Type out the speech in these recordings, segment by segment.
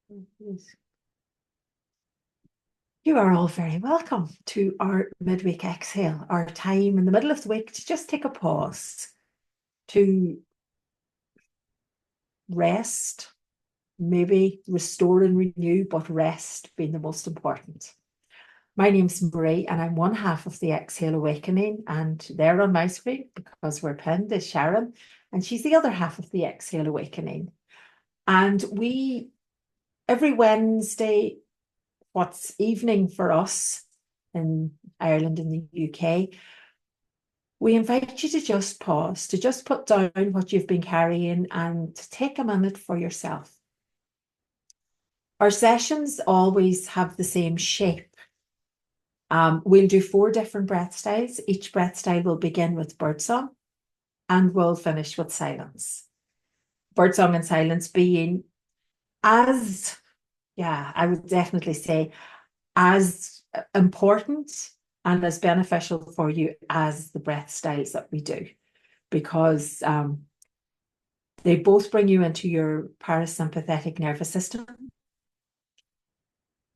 Yes. You are all very welcome to our midweek exhale, our time in the middle of the week to just take a pause, to rest, maybe restore and renew, but rest being the most important. My name's Marie, and I'm one half of the Exhale Awakening, and there on my screen, because we're pinned, is Sharyn, and she's the other half of the Exhale Awakening. And we, every Wednesday, what's evening for us in Ireland and the UK, we invite you to just pause, to just put down what you've been carrying and to take a minute for yourself. Our sessions always have the same shape. We'll do 4 different breath styles. Each breath style will begin with birdsong and we'll finish with silence. Birdsong and silence being as, I would definitely say, as important and as beneficial for you as the breath styles that we do, because they both bring you into your parasympathetic nervous system.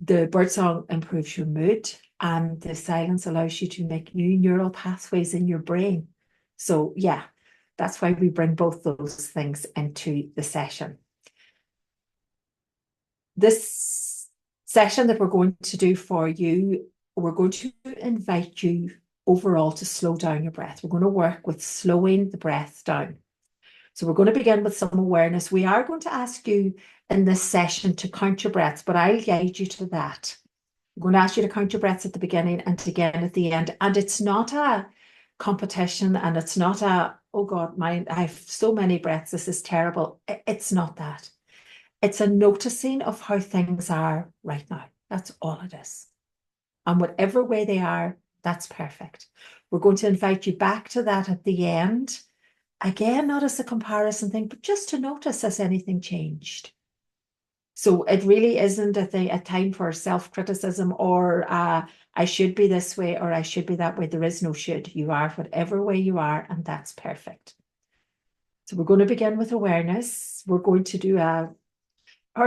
The birdsong improves your mood, and the silence allows you to make new neural pathways in your brain. So that's why we bring both those things into the session. This session that we're going to do for you, we're going to invite you overall to slow down your breath. We're going to work with slowing the breath down. So we're going to begin with some awareness. We are going to ask you in this session to count your breaths, but I'll guide you to that. I'm going to ask you to count your breaths at the beginning and again at the end. And it's not a competition, and it's not oh God, I have so many breaths, this is terrible. It's not that. It's a noticing of how things are right now. That's all it is. And whatever way they are, that's perfect. We're going to invite you back to that at the end. Again, not as a comparison thing, but just to notice, has anything changed? So it really isn't a time for self-criticism or I should be this way or I should be that way. There is no should. You are whatever way you are, and that's perfect. So we're going to begin with awareness. We're going to do our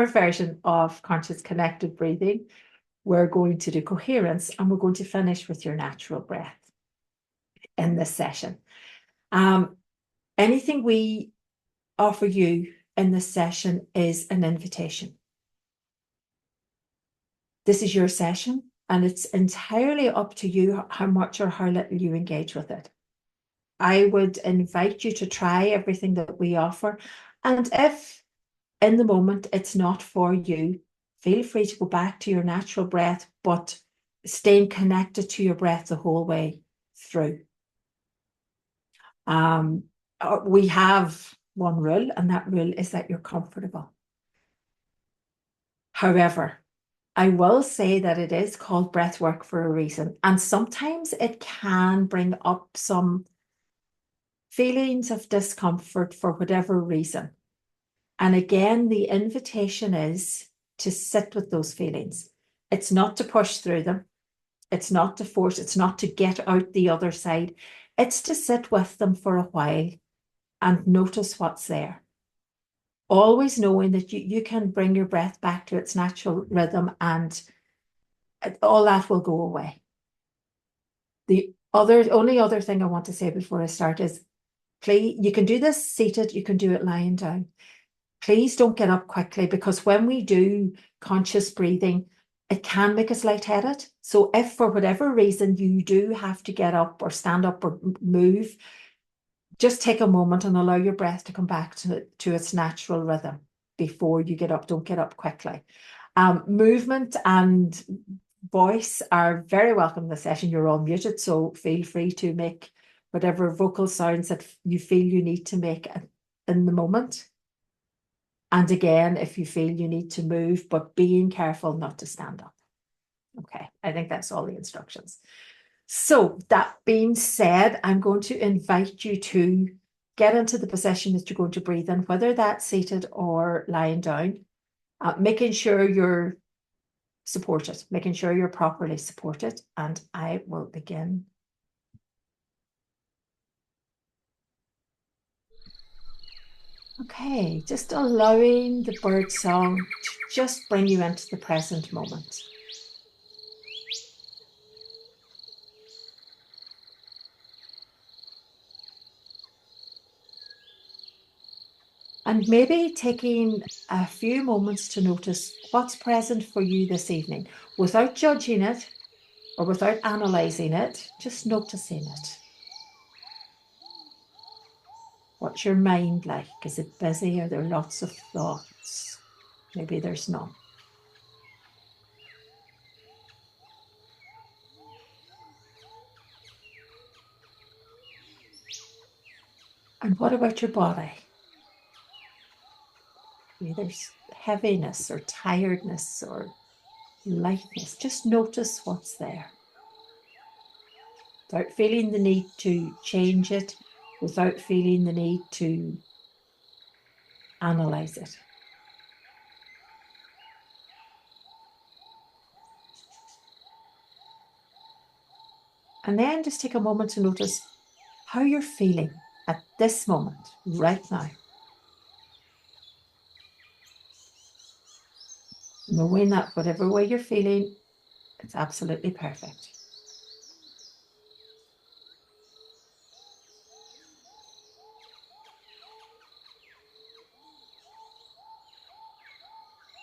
version of conscious connected breathing. We're going to do coherence, and we're going to finish with your natural breath in this session. Anything we offer you in this session is an invitation. This is your session, and it's entirely up to you how much or how little you engage with it. I would invite you to try everything that we offer, and if in the moment it's not for you, feel free to go back to your natural breath, but staying connected to your breath the whole way through. We have one rule, and that rule is that you're comfortable. However, I will say that it is called breathwork for a reason, and sometimes it can bring up some feelings of discomfort for whatever reason. And again, the invitation is to sit with those feelings. It's not to push through them. It's not to force. It's not to get out the other side. It's to sit with them for a while and notice what's there. Always knowing that you can bring your breath back to its natural rhythm, and all that will go away. The only other thing I want to say before I start is, please, you can do this seated, you can do it lying down. Please don't get up quickly, because when we do conscious breathing, it can make us lightheaded. So if for whatever reason you do have to get up or stand up or move, just take a moment and allow your breath to come back to its natural rhythm before you get up. Don't get up quickly. Movement and voice are very welcome in the session. You're all muted, so feel free to make whatever vocal sounds that you feel you need to make in the moment. And again, if you feel you need to move, but being careful not to stand up. Okay, I think that's all the instructions. So that being said, I'm going to invite you to get into the position that you're going to breathe in, whether that's seated or lying down, making sure you're supported, making sure you're properly supported. And I will begin. Okay, just allowing the bird song to just bring you into the present moment. And maybe taking a few moments to notice what's present for you this evening without judging it or without analysing it, just noticing it. What's your mind like? Is it busy? Are there lots of thoughts? Maybe there's none. And what about your body? Maybe there's heaviness or tiredness or lightness. Just notice what's there without feeling the need to change it, without feeling the need to analyze it. And then just take a moment to notice how you're feeling at this moment, right now. Knowing that whatever way you're feeling, it's absolutely perfect.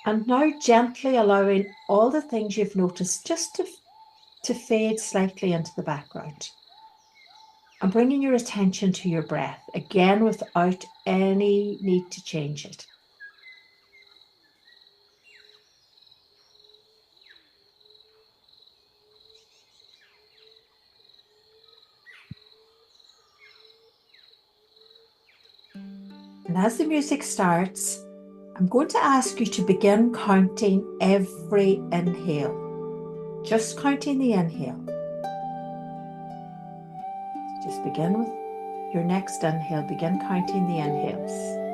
And now gently allowing all the things you've noticed just to fade slightly into the background. And bringing your attention to your breath, again without any need to change it. And as the music starts, I'm going to ask you to begin counting every inhale. Just counting the inhale. Just begin with your next inhale. Begin counting the inhales.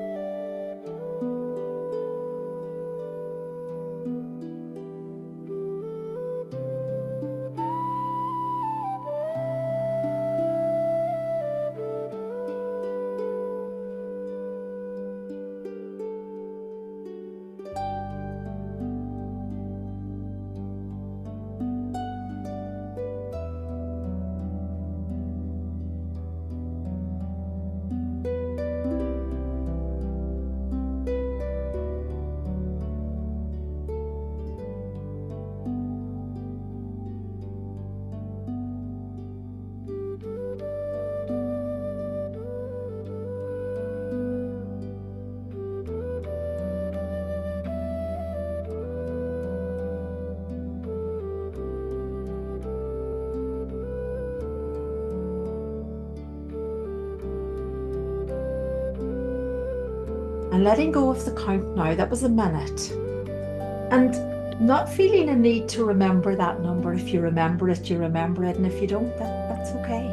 And letting go of the count now, that was a minute. And not feeling a need to remember that number. If you remember it, you remember it. And if you don't, that's okay.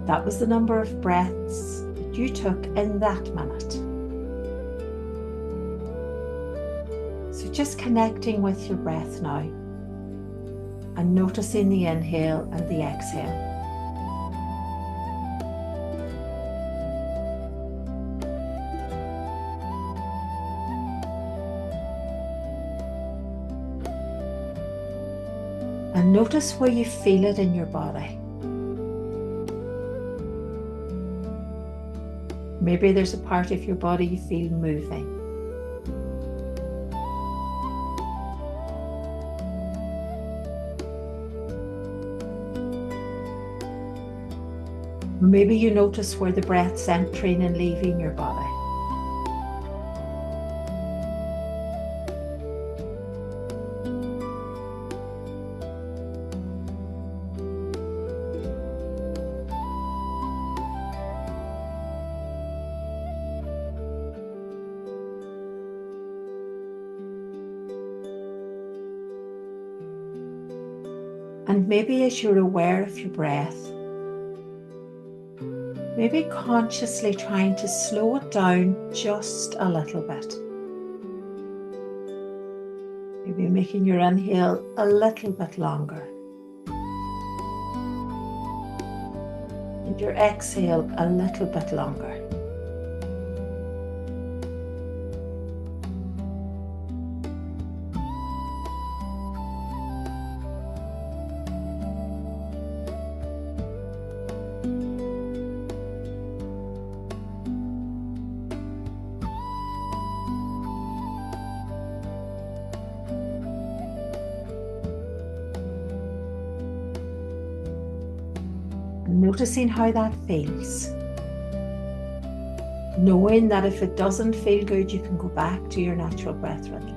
That was the number of breaths that you took in that minute. So just connecting with your breath now and noticing the inhale and the exhale. And notice where you feel it in your body. Maybe there's a part of your body you feel moving. Or maybe you notice where the breath's entering and leaving your body. And maybe as you're aware of your breath, maybe consciously trying to slow it down just a little bit. Maybe making your inhale a little bit longer. And your exhale a little bit longer. noticing how that feels. Knowing that if it doesn't feel good, you can go back to your natural breath rhythm.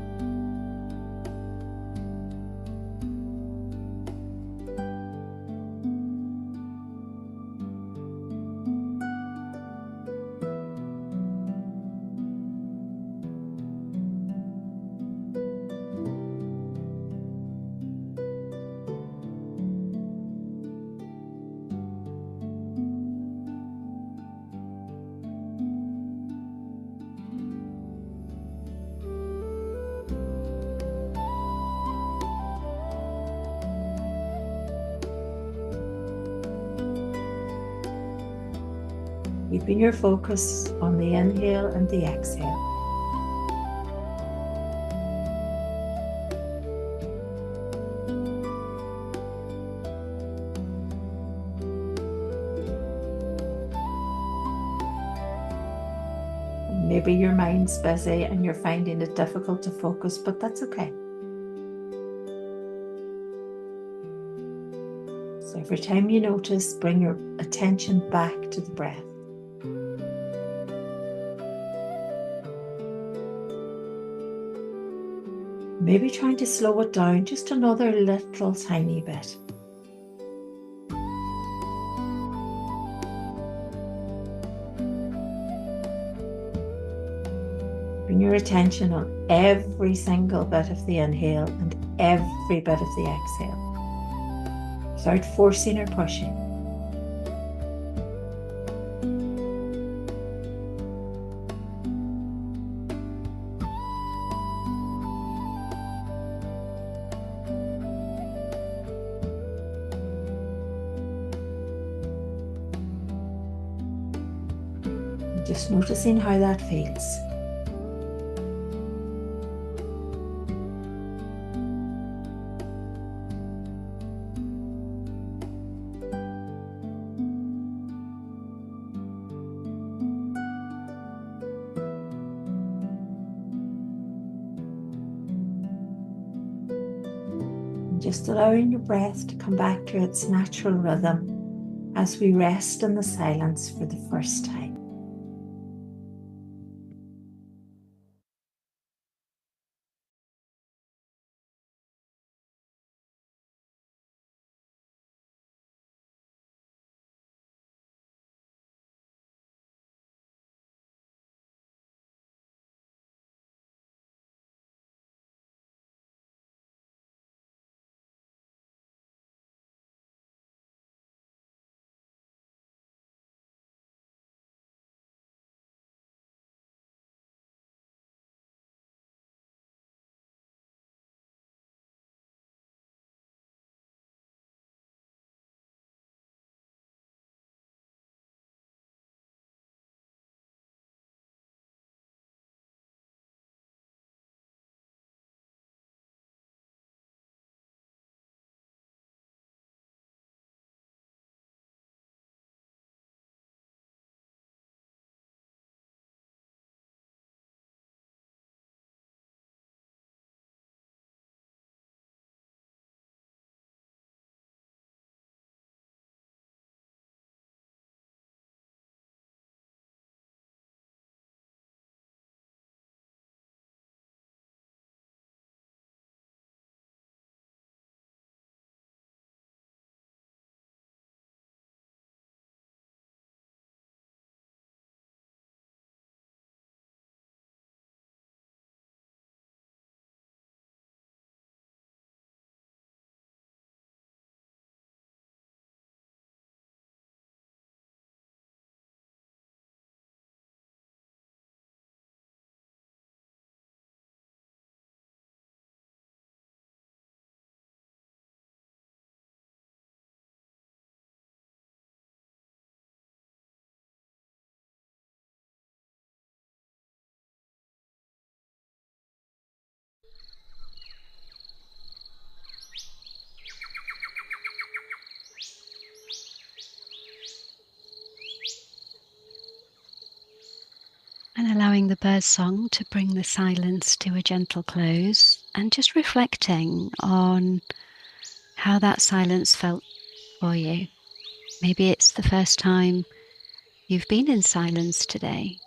Keeping your focus on the inhale and the exhale. Maybe your mind's busy and you're finding it difficult to focus, but that's okay. So every time you notice, bring your attention back to the breath. Maybe trying to slow it down just another little tiny bit. Bring your attention on every single bit of the inhale and every bit of the exhale, without forcing or pushing. Just noticing how that feels. Just allowing your breath to come back to its natural rhythm as we rest in the silence for the first time. And allowing the bird song to bring the silence to a gentle close, and just reflecting on how that silence felt for you. Maybe it's the first time you've been in silence today.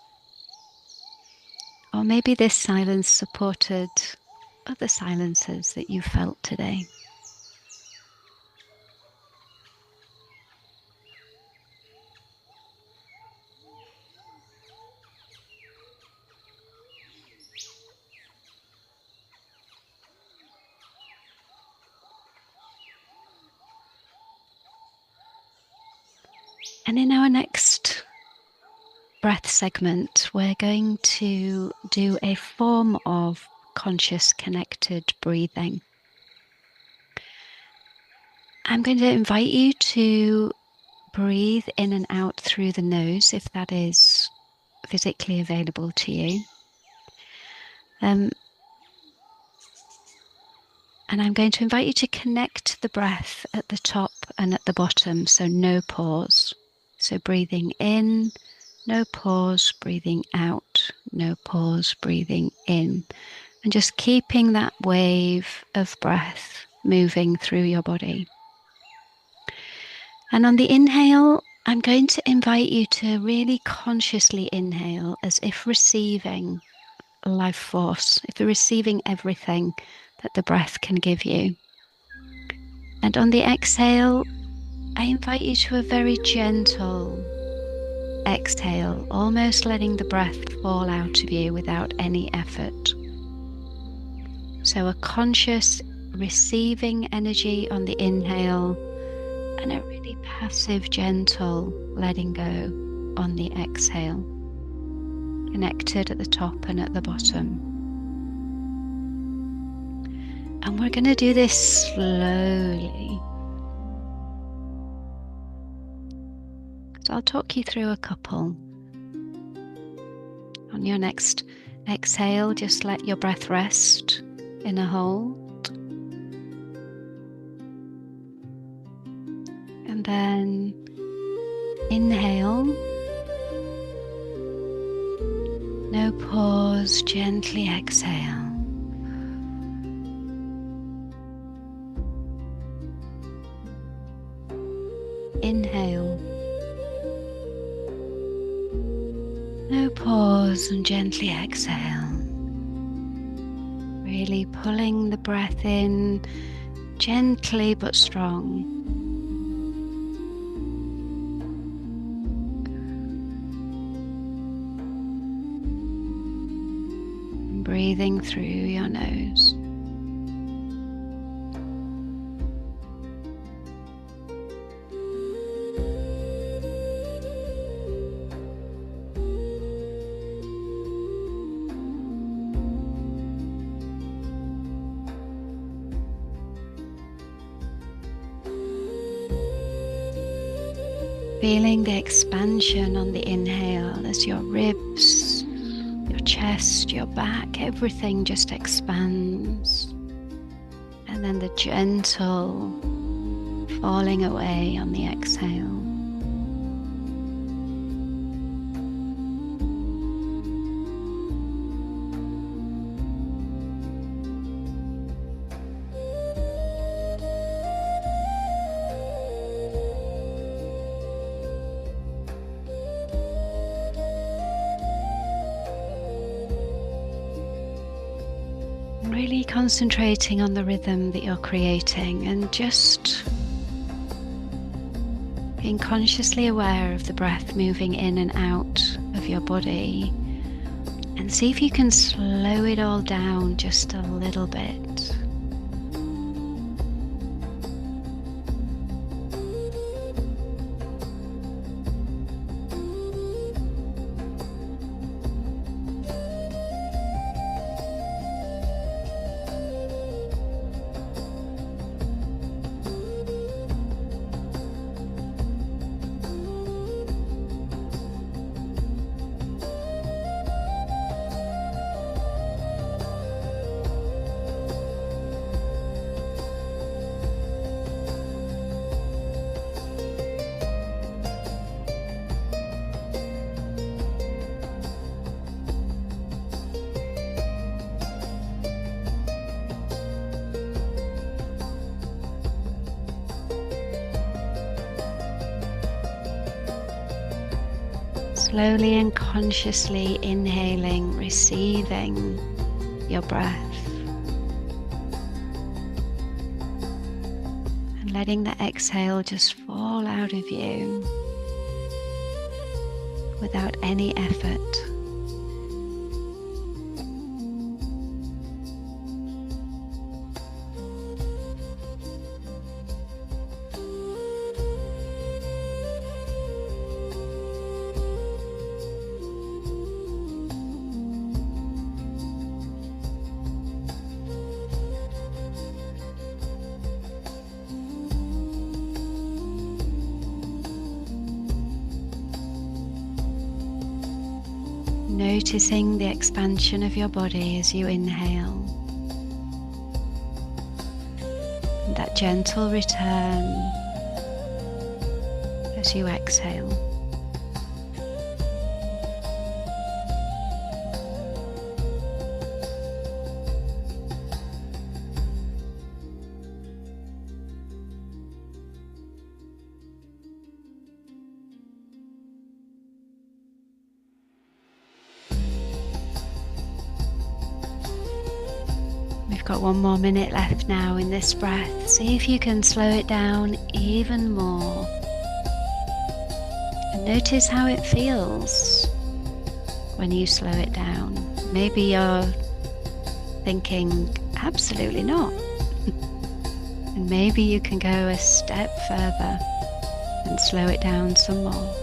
Or maybe this silence supported other silences that you felt today. And in our next breath segment, we're going to do a form of conscious connected breathing. I'm going to invite you to breathe in and out through the nose if that is physically available to you. And I'm going to invite you to connect the breath at the top and at the bottom, so no pause. So breathing in, no pause, breathing out, no pause, breathing in. And just keeping that wave of breath moving through your body. And on the inhale, I'm going to invite you to really consciously inhale as if receiving life force, if you're receiving everything that the breath can give you. And on the exhale, I invite you to a very gentle exhale, almost letting the breath fall out of you without any effort. So a conscious receiving energy on the inhale and a really passive, gentle letting go on the exhale, connected at the top and at the bottom. And we're going to do this slowly. So I'll talk you through a couple. On your next exhale, just let your breath rest in a hold. And then inhale. No pause, gently exhale. Inhale. No pause and gently exhale. Really pulling the breath in gently but strong. And breathing through your nose. Feeling the expansion on the inhale as your ribs, your chest, your back, everything just expands. And then the gentle falling away on the exhale. Really concentrating on the rhythm that you're creating and just being consciously aware of the breath moving in and out of your body, and see if you can slow it all down just a little bit. Slowly and consciously inhaling, receiving your breath, and letting the exhale just fall out of you without any effort. Noticing the expansion of your body as you inhale, and that gentle return as you exhale. We've got 1 more minute left now in this breath. See if you can slow it down even more. And notice how it feels when you slow it down. Maybe you're thinking, absolutely not. And maybe you can go a step further and slow it down some more.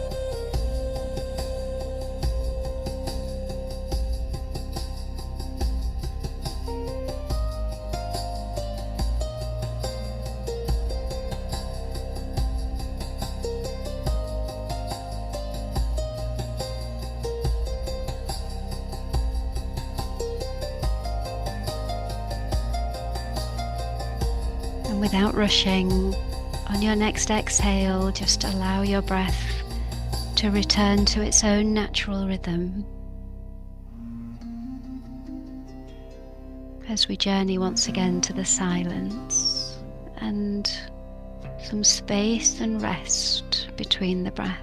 And without rushing, on your next exhale, just allow your breath to return to its own natural rhythm as we journey once again to the silence and some space and rest between the breaths.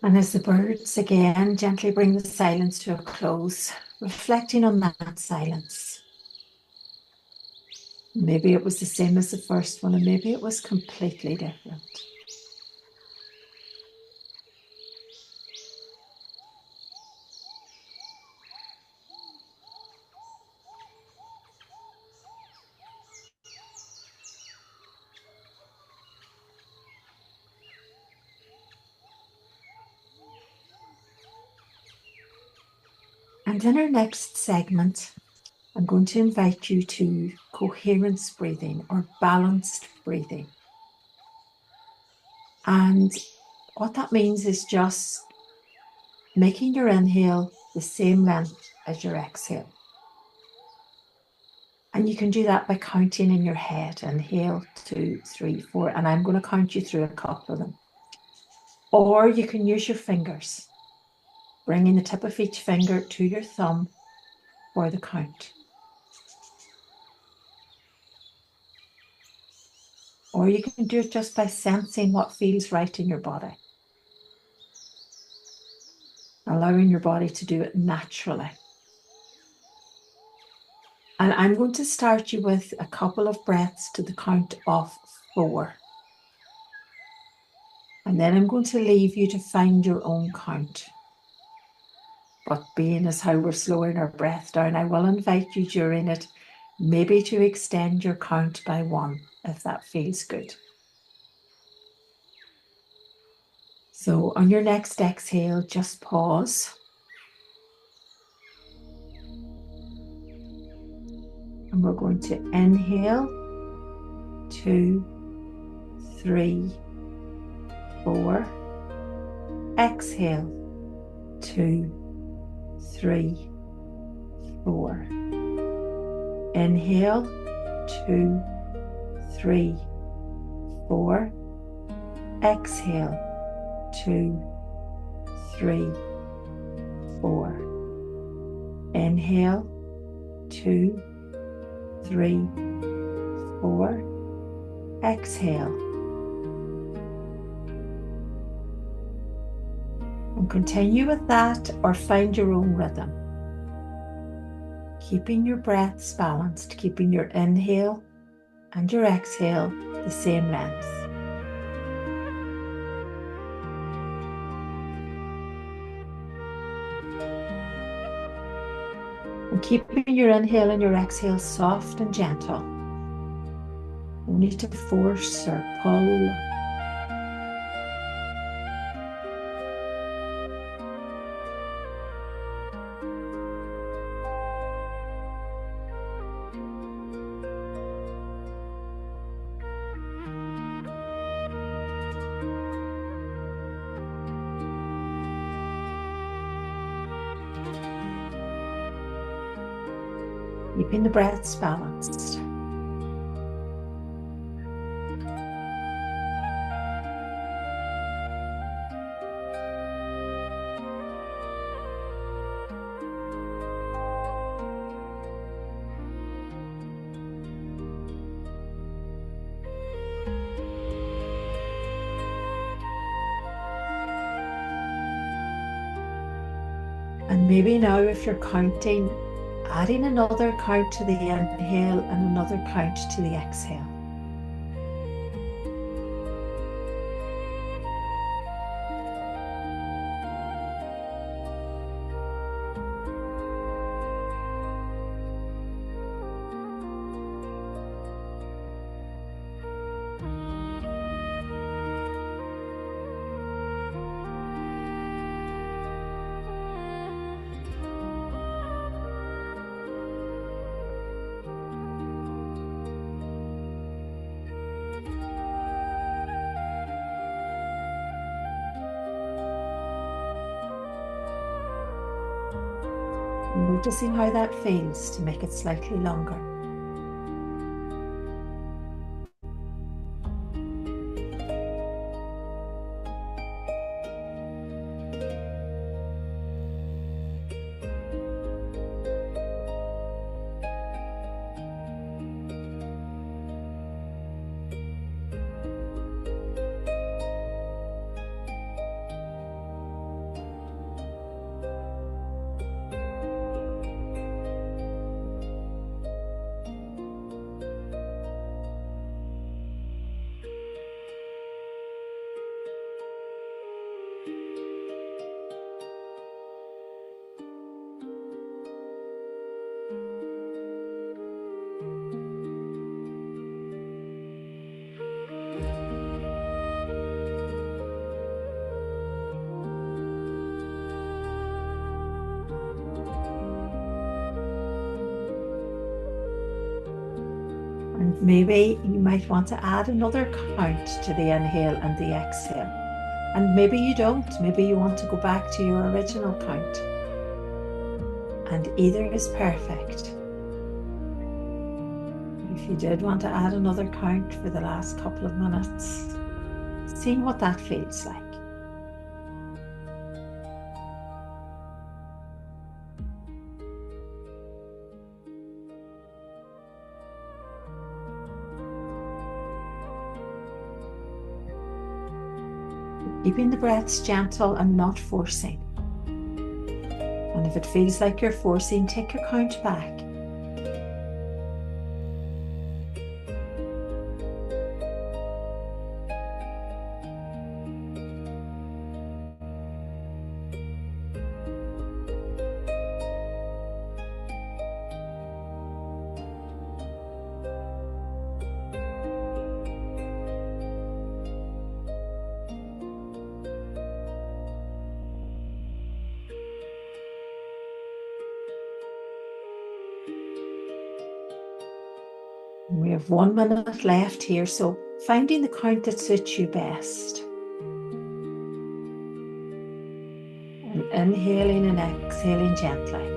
And as the birds again gently bring the silence to a close, reflecting on that silence. Maybe it was the same as the first one, and maybe it was completely different. And in our next segment, I'm going to invite you to coherence breathing or balanced breathing. And what that means is just making your inhale the same length as your exhale. And you can do that by counting in your head. Inhale, 2, 3, 4, and I'm going to count you through a couple of them. Or you can use your fingers, bringing the tip of each finger to your thumb for the count. Or you can do it just by sensing what feels right in your body. Allowing your body to do it naturally. And I'm going to start you with a couple of breaths to the count of 4. And then I'm going to leave you to find your own count. But being as how we're slowing our breath down, I will invite you during it maybe to extend your count by 1 if that feels good. So on your next exhale, just pause. And we're going to inhale, 2, 3, 4. Exhale, 2, 3, 4. Inhale, 2, 3, 4. Exhale, 2, 3, 4. Inhale, 2, 3, 4. Exhale. And continue with that or find your own rhythm. Keeping your breaths balanced, keeping your inhale and your exhale the same length. And keeping your inhale and your exhale soft and gentle. No need to force or pull. Keeping the breaths balanced. And maybe now if you're counting, adding another count to the inhale and another count to the exhale. Noticing how that feels to make it slightly longer. And maybe you might want to add another count to the inhale and the exhale. And maybe you don't. Maybe you want to go back to your original count. And either is perfect. If you did want to add another count for the last couple of minutes, see what that feels like. Keeping the breaths gentle and not forcing. And if it feels like you're forcing, take your count back. We have 1 minute left here, so finding the count that suits you best. And inhaling and exhaling gently.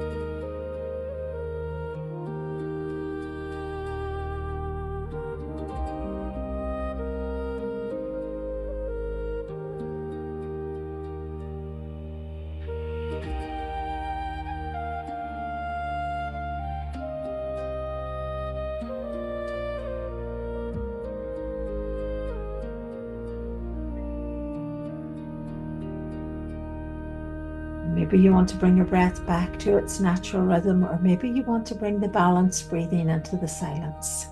Maybe you want to bring your breath back to its natural rhythm, or maybe you want to bring the balanced breathing into the silence.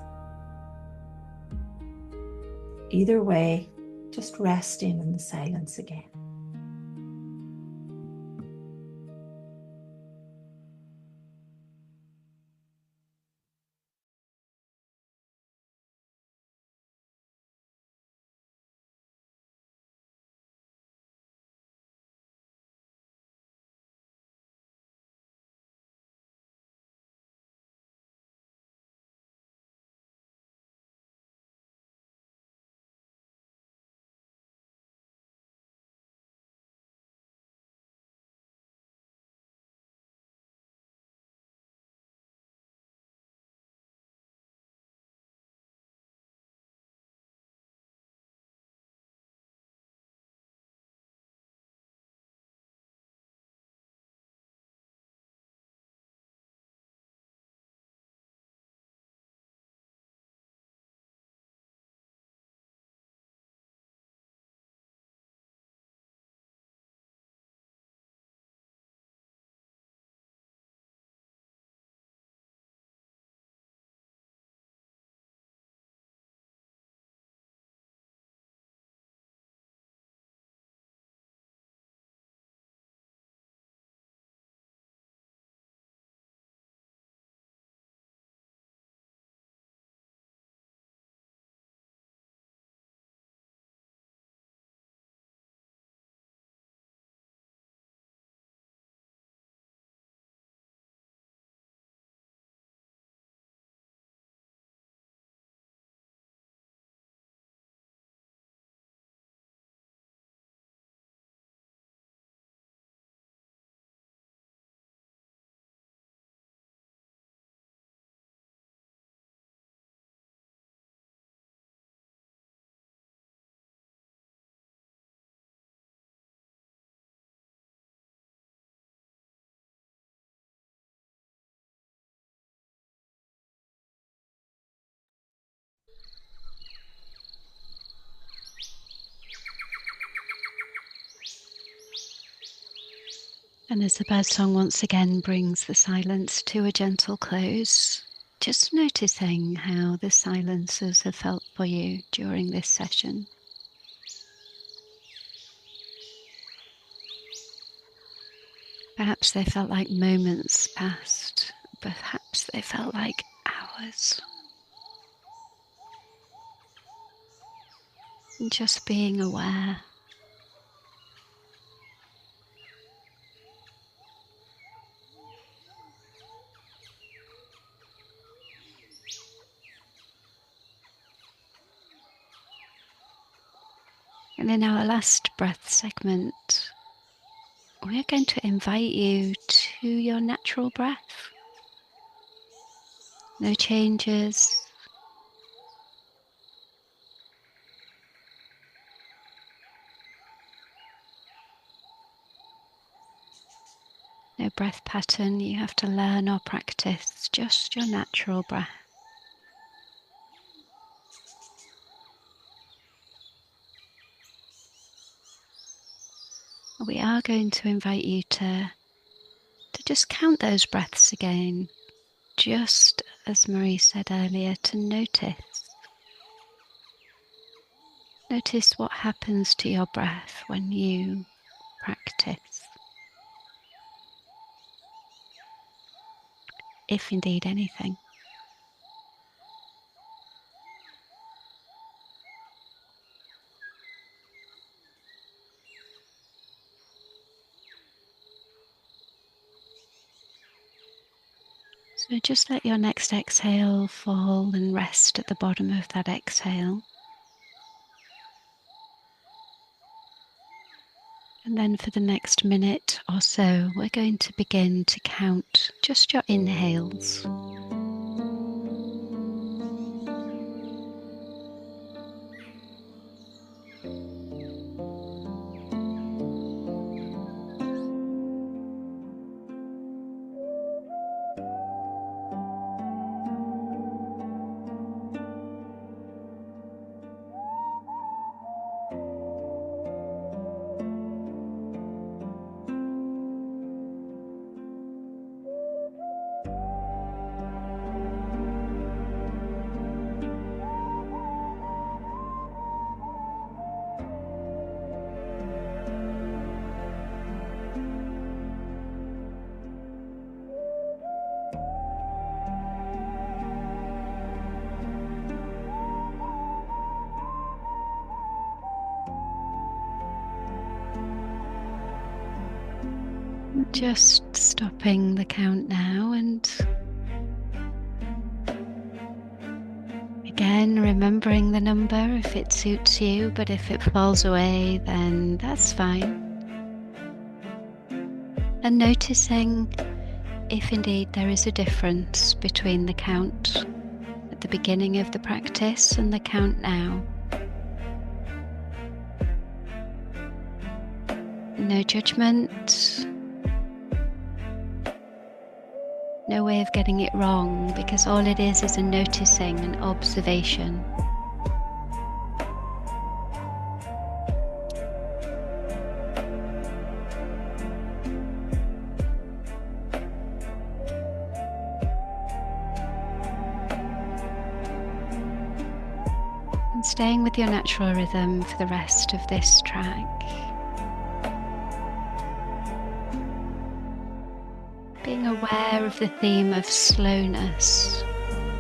Either way, just resting in the silence again. And as the birdsong once again brings the silence to a gentle close, just noticing how the silences have felt for you during this session. Perhaps they felt like moments passed, perhaps they felt like hours. And just being aware. And in our last breath segment, we're going to invite you to your natural breath. No changes. No breath pattern you have to learn or practice, just your natural breath. We are going to invite you to just count those breaths again, just as Marie said earlier, to notice. Notice what happens to your breath when you practice, if indeed anything. So just let your next exhale fall and rest at the bottom of that exhale. And then for the next minute or so, we're going to begin to count just your inhales. Just stopping the count now, and again remembering the number if it suits you, but if it falls away then that's fine. And noticing if indeed there is a difference between the count at the beginning of the practice and the count now. No judgment. No way of getting it wrong, because all it is a noticing and observation. And staying with your natural rhythm for the rest of this track. Being aware of the theme of slowness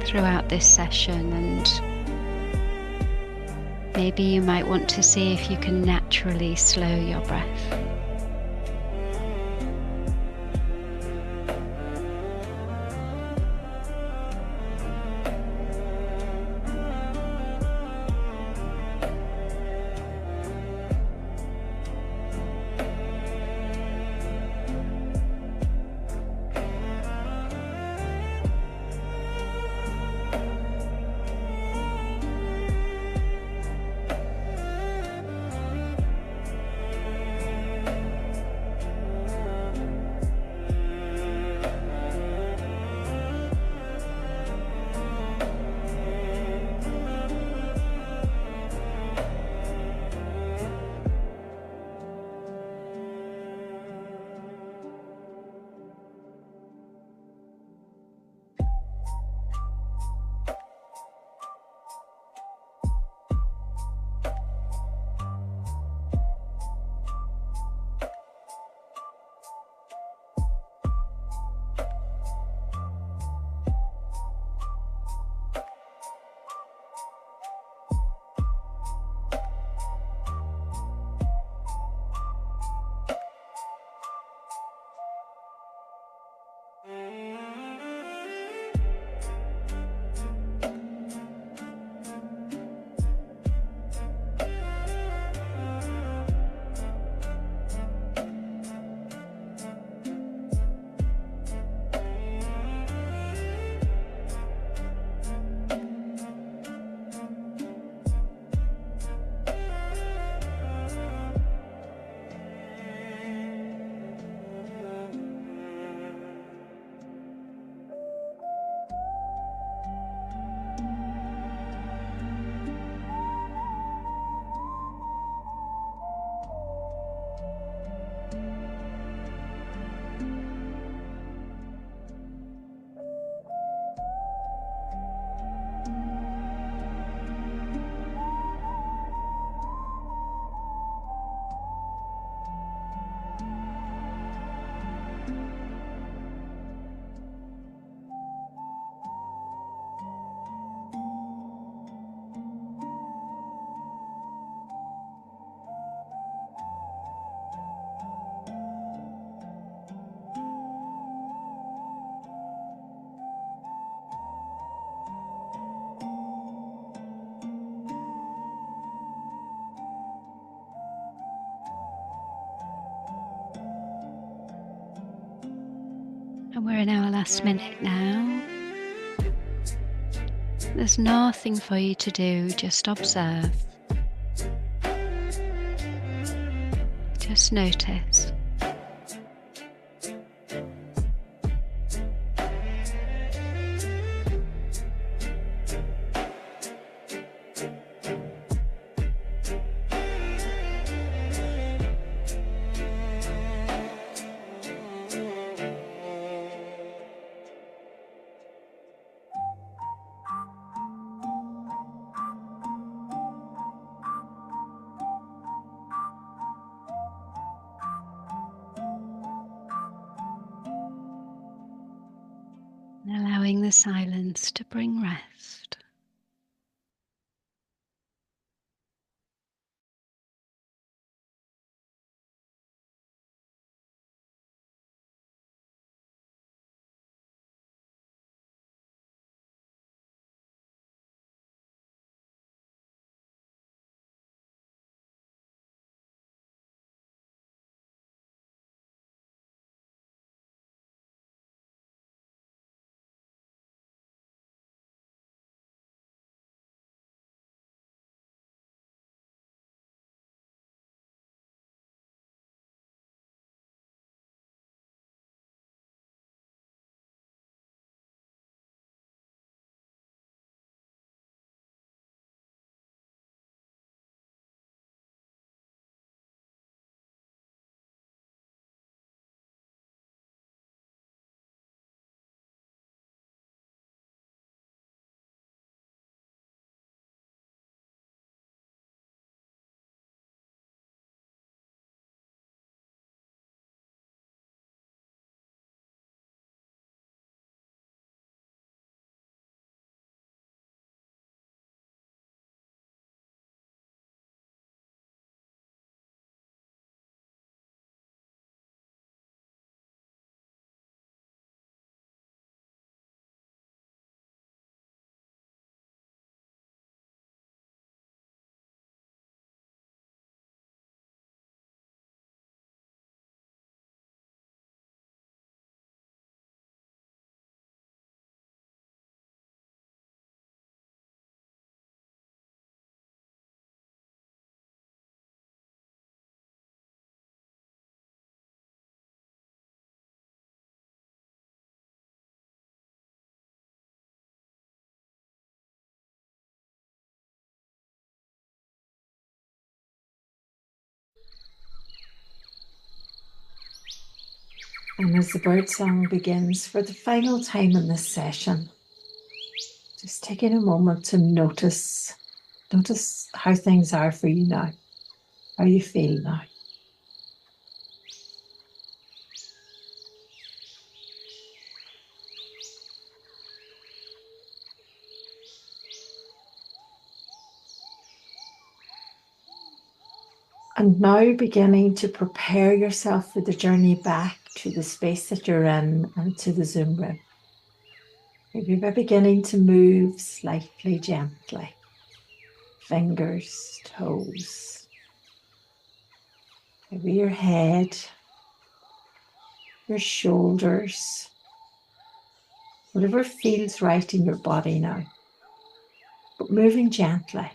throughout this session, and maybe you might want to see if you can naturally slow your breath. And we're in our last minute now. There's nothing for you to do, just observe. Just notice. And allowing the silence to bring rest. And as the bird song begins for the final time in this session, just taking a moment to notice how things are for you now, how you feel now. And now beginning to prepare yourself for the journey back to the space that you're in and to the Zoom room. Maybe by beginning to move slightly gently. Fingers, toes. Maybe your head, your shoulders. Whatever feels right in your body now. But moving gently.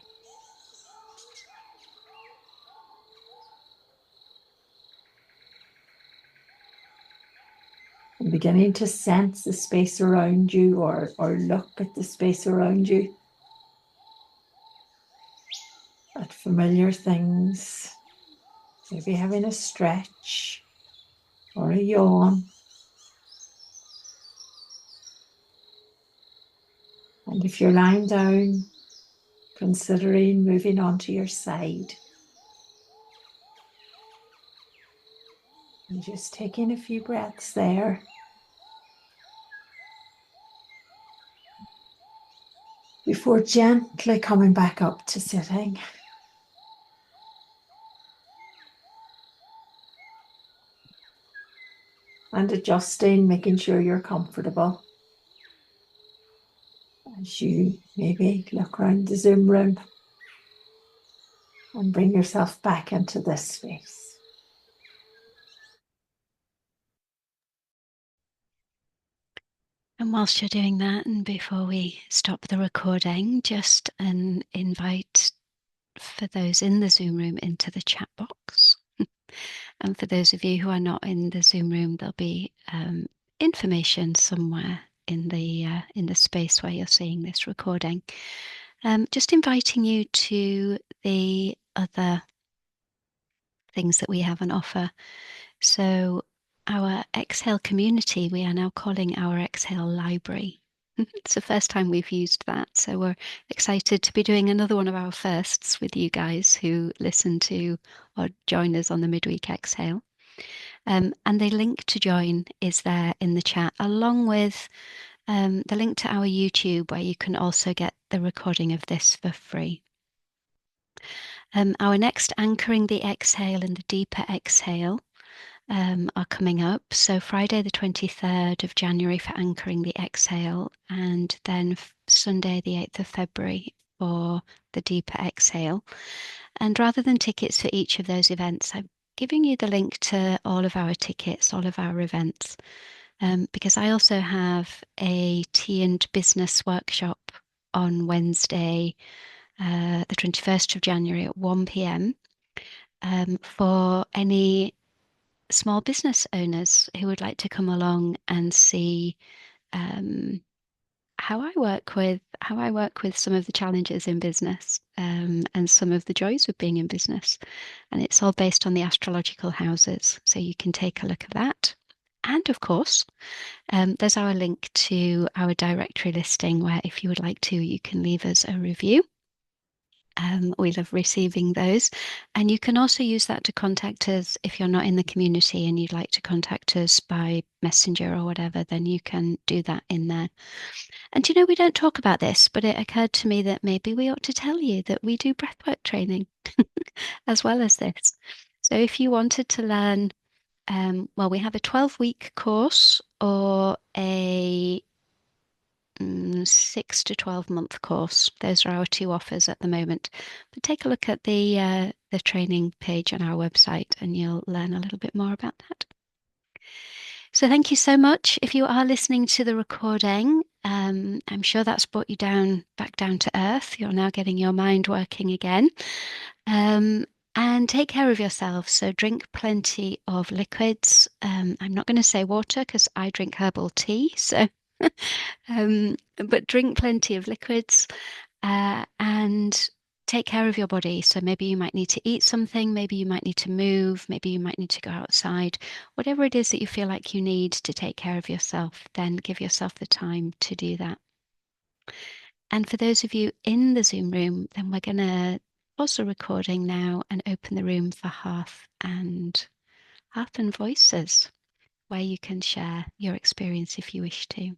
And beginning to sense the space around you or look at the space around you. At familiar things. Maybe having a stretch or a yawn. And if you're lying down, considering moving onto your side. And just taking a few breaths there. Before gently coming back up to sitting. And adjusting, making sure you're comfortable. As you maybe look around the Zoom room and bring yourself back into this space. And whilst you're doing that, and before we stop the recording, just an invite for those in the Zoom room into the chat box. And for those of you who are not in the Zoom room, there'll be information somewhere in the space where you're seeing this recording. Just inviting you to the other things that we have on offer. So our Exhale community, we are now calling our Exhale library. It's the first time we've used that, so we're excited to be doing another one of our firsts with you guys who listen to or join us on the Midweek Exhale. And the link to join is there in the chat, along with the link to our YouTube, where you can also get the recording of this for free. Our next Anchoring the Exhale and the Deeper Exhale are coming up. So Friday the 23rd of January for Anchoring the Exhale, and then Sunday the 8th of February for the Deeper Exhale. And rather than tickets for each of those events, I'm giving you the link to all of our tickets, all of our events, because I also have a tea and business workshop on Wednesday, the 21st of January at 1 p.m. For any small business owners who would like to come along and see how I work with some of the challenges in business, and some of the joys of being in business. And it's all based on the astrological houses, so you can take a look at that. And of course, there's our link to our directory listing, where if you would like to, you can leave us a review. We love receiving those. And you can also use that to contact us if you're not in the community and you'd like to contact us by messenger or whatever, then you can do that in there. And you know, we don't talk about this, but it occurred to me that maybe we ought to tell you that we do breathwork training as well as this. So if you wanted to learn, well, we have a 12-week course or a 6 to 12-month course. Those are our two offers at the moment. But take a look at the training page on our website and you'll learn a little bit more about that. So thank you so much. If you are listening to the recording, I'm sure that's brought you back down to earth. You're now getting your mind working again. And take care of yourself. So drink plenty of liquids. I'm not going to say water because I drink herbal tea. So but drink plenty of liquids, and take care of your body. So maybe you might need to eat something, maybe you might need to move, maybe you might need to go outside. Whatever it is that you feel like you need to take care of yourself, then give yourself the time to do that. And for those of you in the Zoom room, then we're going to pause the recording now and open the room for Hearth and Voices, where you can share your experience if you wish to.